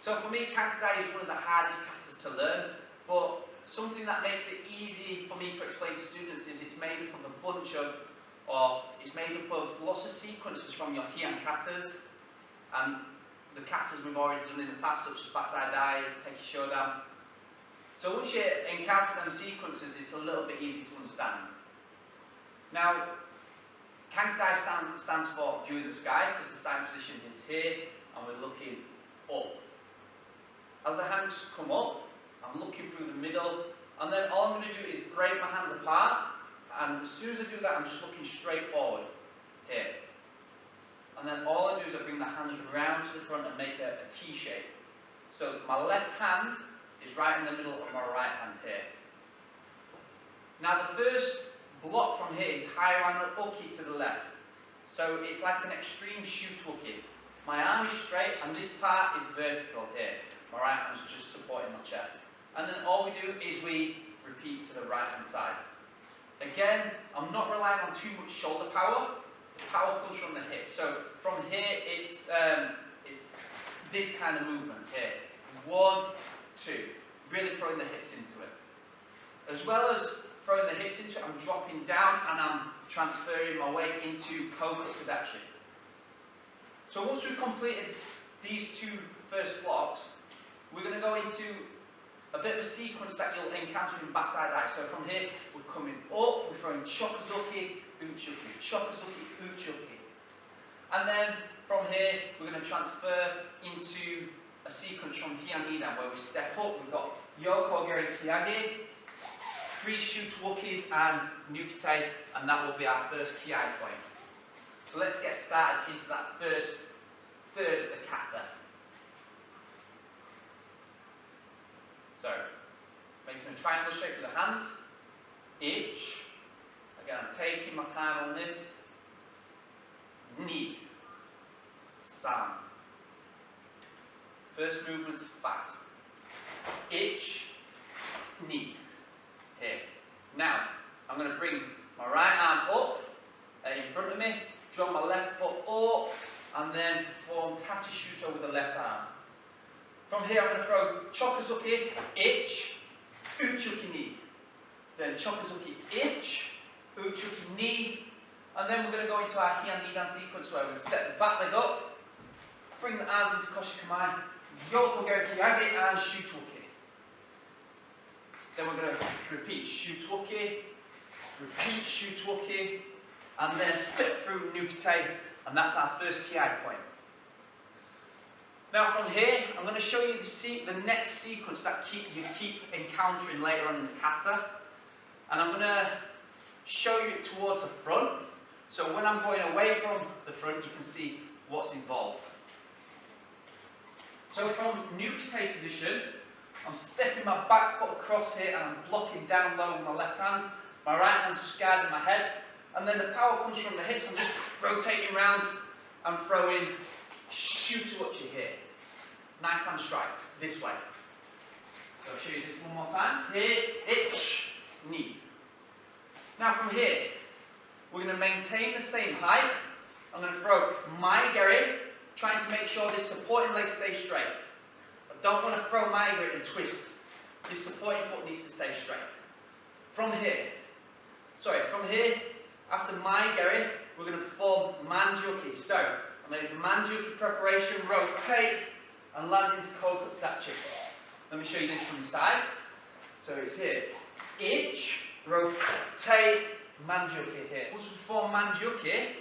So for me, Kanku-dai is one of the hardest katas to learn, but something that makes it easy for me to explain to students is it's made up of a bunch of, it's made up of lots of sequences from your Heian Katas, and the katas we've already done in the past, such as Basai-dai, Teiki-shodan. So once you encounter them sequences, it's a little bit easy to understand. Now, Kanku-dai stands for viewing the sky, because the side position is here, and we're looking up. As the hands come up, I'm looking through the middle, and then all I'm going to do is break my hands apart, and as soon as I do that, I'm just looking straight forward, here. And then all I do is I bring the hands round to the front and make a T shape. So my left hand is right in the middle of my right hand here. Now the first block from here is Heian Katas to the left. So it's like an extreme shoot uki. My arm is straight and this part is vertical here. My right hand is just supporting my chest. And then all we do is we repeat to the right hand side. Again, I'm not relying on too much shoulder power. The power comes from the hip. So from here, it's this kind of movement here. 1, 2. Really throwing the hips into it. As well as throwing the hips into it, I'm dropping down and I'm transferring my weight into Kokotsudachi. So once we've completed these two first blocks, we're going to go into a bit of a sequence that you'll encounter in Basai-dai. So from here, we're coming up, we're throwing Chokuzuki, Uchuki, Chokuzuki, Uchuki. And then from here, we're going to transfer into a sequence from Heian Nidan where we step up. We've got Yoko Geri Kiage, 3 shoot wukis and Nukite, and that will be our first Kiai point. So let's get started into that first third of the kata. So, making a triangle shape with the hands, ich, again I'm taking my time on this, ni, san. First movement's fast, ich, ni, here. Now, I'm going to bring my right arm up in front of me, draw my left foot up, and then perform Tata Shuto with the left arm. From here, I'm going to throw Chokuzuki, ich, Uchuki, ni. Then Chokuzuki, ich, Uchuki, ni. And then we're going to go into our Heian Nidan sequence where we step the back leg up, bring the arms into Koshi Kamae, Yoko Geri Kiage, and shoot uki. Then we're going to repeat shoot uki, repeat shoot uki, and then step through Nukite, and that's our first Kiai point. Now from here, I'm going to show you the next sequence that you keep encountering later on in the kata. And I'm going to show you it towards the front. So when I'm going away from the front, you can see what's involved. So from Nukite position, I'm stepping my back foot across here and I'm blocking down low with my left hand. My right hand's just guarding my head. And then the power comes from the hips. I'm just rotating around and throwing Shuto-uchi here. Knife hand strike, this way. So I'll show you this one more time. Here, ich, ni. Now from here, we're going to maintain the same height. I'm going to throw my geri, trying to make sure this supporting leg stays straight. I don't want to throw my geri and twist. This supporting foot needs to stay straight. From here, after my geri, we're going to perform manjuki. So, I made manjuki preparation, rotate, and land into Kokotsudachi. Let me show you this from the side. So it's here. Ich, rotate, manjuki here. Once we perform manjuki,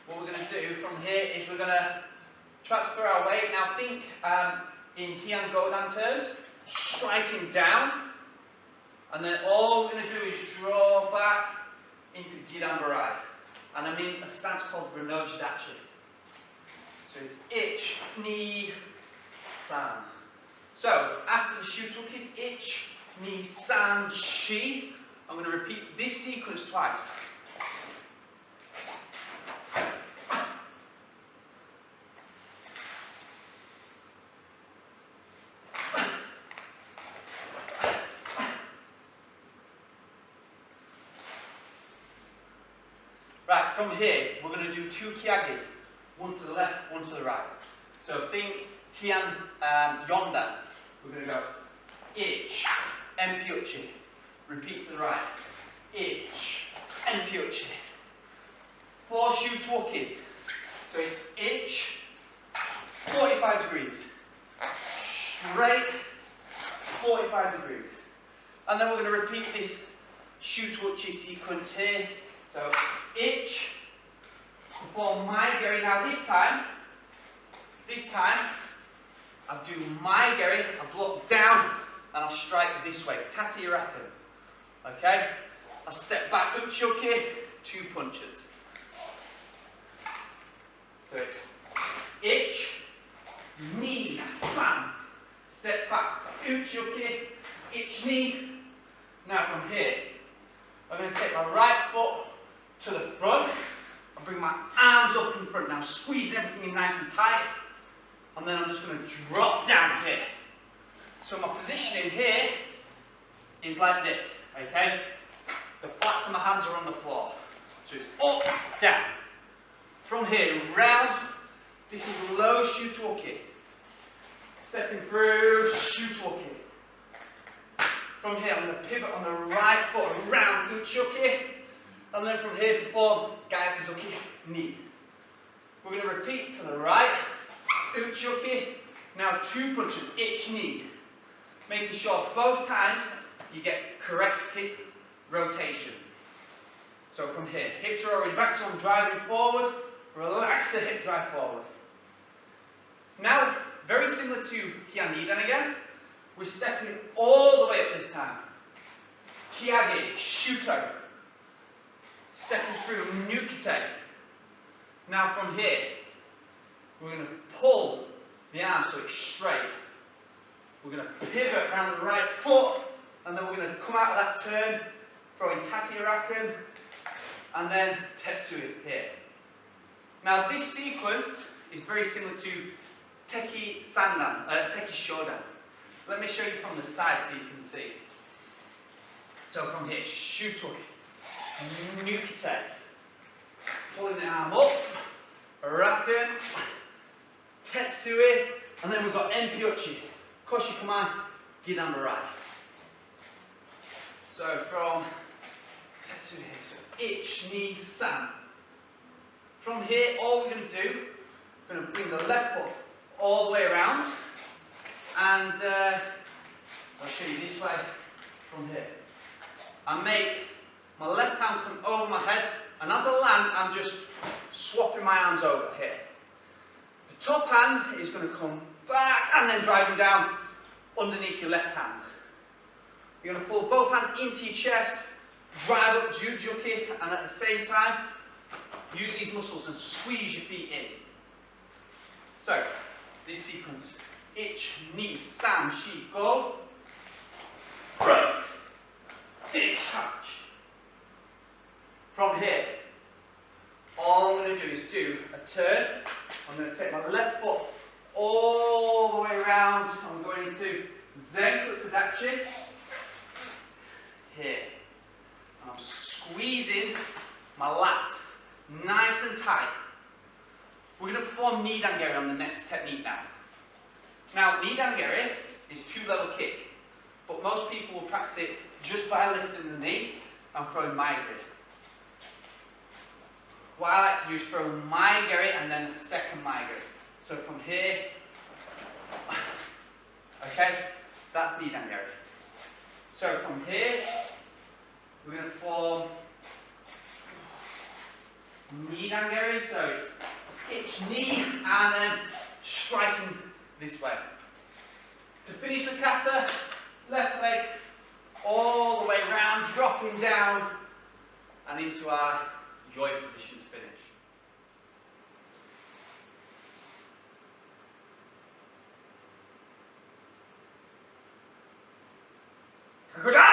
what we're going to do from here is we're going to transfer our weight. Now think in Heian Godan terms, striking down, and then all we're going to do is draw back into Gidan-barai. And I'm in a stance called Renojidachi. So it's ich, ni, san. So after the Shuto-uki's ich, ni, san, shi, I'm going to repeat this sequence twice. Right, from here, we're going to do 2 kiages. One to the left, one to the right. So think Heian Yondan. We're going to go ich, enpyuchi. Repeat to the right. Ich, enpyuchi. 4 shuto kids. So it's ich, 45 degrees. Straight, 45 degrees. And then we're going to repeat this shuto-uchi sequence here. So ich, perform my geri. Now this time, I'll do my geri, I'll block down, and I'll strike this way, tate iraken. Okay? I'll step back, uchi-uki, 2 punches. So it's ich, ni, san. Step back, uchi-uki, ich, ni. Now from here, I'm going to take my right foot to the front and bring my arms up in front. Now squeezing everything in nice and tight. And then I'm just going to drop down here. So my positioning here is like this, okay? The flats of my hands are on the floor. So it's up, down. From here, round. This is low shuto-uki. Stepping through, shuto-uki. From here, I'm going to pivot on the right foot around uchi-uki. And then from here, perform gyakuzuki, ni. We're going to repeat to the right, uchi-uki. Now 2 punches, ich, ni. Making sure both times you get correct hip rotation. So from here, hips are already back, so I'm driving forward. Relax the hip drive forward. Now, very similar to Heian Nidan again, we're stepping all the way up this time. Kiage, shuto. Stepping through nukite. Now from here, we're going to pull the arm so it's straight. We're going to pivot around the right foot, and then we're going to come out of that turn, throwing tate iraken, and then tetsui here. Now this sequence is very similar to teki sandan, teki shodan. Let me show you from the side so you can see. So from here, shuto, nukite, pulling the arm up, raken, tetsui, and then we've got enpyuchi, koshi kamae, gidan barai. So from tetsui here, so ich, ni, san. From here, all we're going to do, we're going to bring the left foot all the way around, and I'll show you this way from here. I make my left hand come over my head, and as I land, I'm just swapping my arms over here. The top hand is going to come back and then driving down underneath your left hand. You're going to pull both hands into your chest, drive up jujuki, and at the same time, use these muscles and squeeze your feet in. So, this sequence, ich, ni, san, shi, go. Six, touch. From here, all I'm going to do is do a turn. I'm going to take my left foot all the way around. I'm going into Zen Kutsadachi. Here. And I'm squeezing my lats nice and tight. We're going to perform Nidan Geri on the next technique now. Now, Nidan Geri is 2-level kick, but most people will practice it just by lifting the knee and throwing my geri. What I like to do is throw my geri and then a second my geri. So from here, okay, that's Nidan Geri. So from here, we're going to perform Nidan Geri. So it's ich, knee, and then striking this way. To finish the kata, left leg all the way round, dropping down and into our yoi position to finish. Kanku-dai!